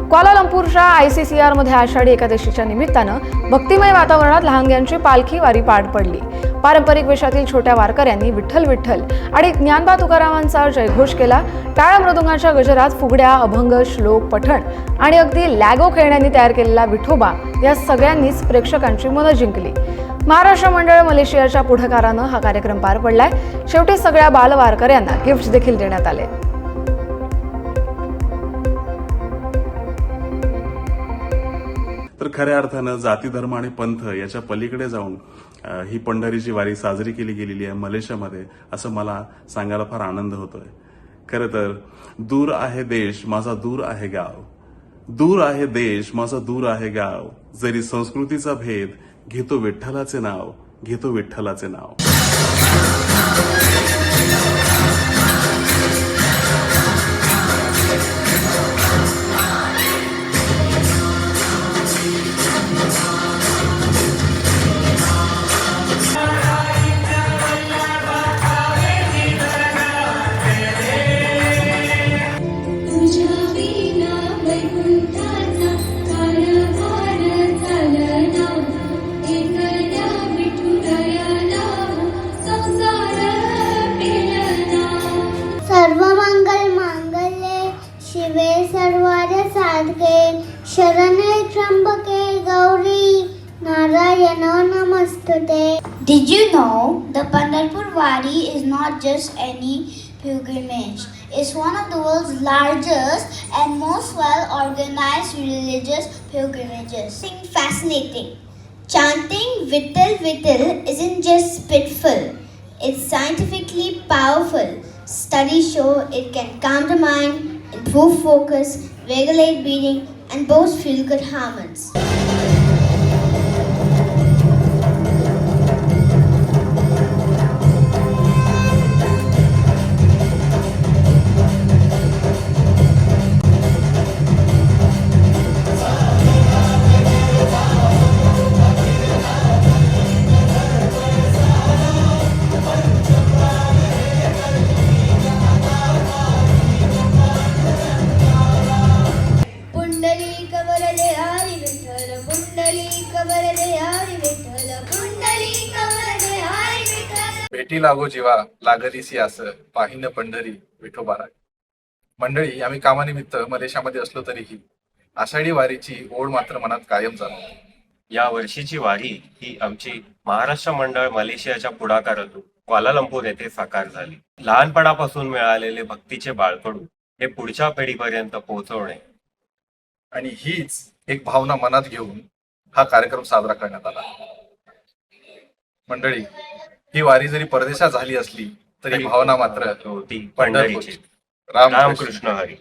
क्वालालंपूरच्या ICCR मध्ये आषाढी एकादशीच्या निमित्तानं भक्तिमय वातावरणात लहानग्यांची पालखी वारी पार पडली। पारंपरिक वेशातील छोट्या वारकऱ्यांनी विठ्ठल विठ्ठल आणि ज्ञानबा तुकारामांचा जयघोष केला। टाळ मृदुंगाच्या गजरात फुगड्या, अभंग, श्लोक पठण आणि अगदी लॅगो खेळण्यांनी तयार केलेला विठोबा या सगळ्यांनीच प्रेक्षकांची मनं जिंकली। महाराष्ट्र मंडळ मलेशियाच्या पुढाकारानं हा कार्यक्रम पार पडलाय। शेवटी सगळ्या बालवारकऱ्यांना गिफ्ट देखील देण्यात आले। तर खऱ्या अर्थानं जाती धर्म आणि पंथ याच्या पलीकडे जाऊन ही पंढरीची वारी साजरी केली गेलेली आहे मलेशियामध्ये, असं मला सांगायला फार आनंद होतोय। खरं तर दूर आहे देश माझा दूर आहे गाव, दूर आहे देश माझा दूर आहे गाव, जरी संस्कृतीचा भेद घेतो विठ्ठलाचे नाव, घेतो विठ्ठलाचे नाव। सर्वमंगल मांगल्ये शिवे सर्वार्थ साधके शरण्ये त्र्यंबके गौरी नारायण नमस्तुते। Did you know the Pandharpur Wari is not just any pilgrimage? It's one of the world's largest and most well-organized religious pilgrimages. Something fascinating. Chanting Vittal Vittal isn't just spitful, it's scientifically powerful. Studies show it can calm the mind, improve focus, regulate breathing, and boost feel-good hormones. भेटी लागो जीवा लागदिसी आस पाहिन पंढरी विठोबारा। मंडळी, आम्ही कामानिमित्त मलेशियामध्ये असलो तरीही आषाढी वारीची ओढ मात्र मनात कायम जाणवते। या वर्षीची वारी ही आमची महाराष्ट्र मंडळ मलेशियाच्या पुढाकारातून क्वालालंपूर येथे साकार झाली। लहानपणापासून मिळालेले भक्तीचे बाळकडू हे पुढच्या पिढीपर्यंत पोहोचवणे आणि हीच एक भावना मनात घेऊन हा कार्यक्रम साजरा करण्यात आला। मंडळी, ही वारी जरी परदेशात झाली असली तरी भावना मात्र होती पंढरीची। रामकृष्ण हरी।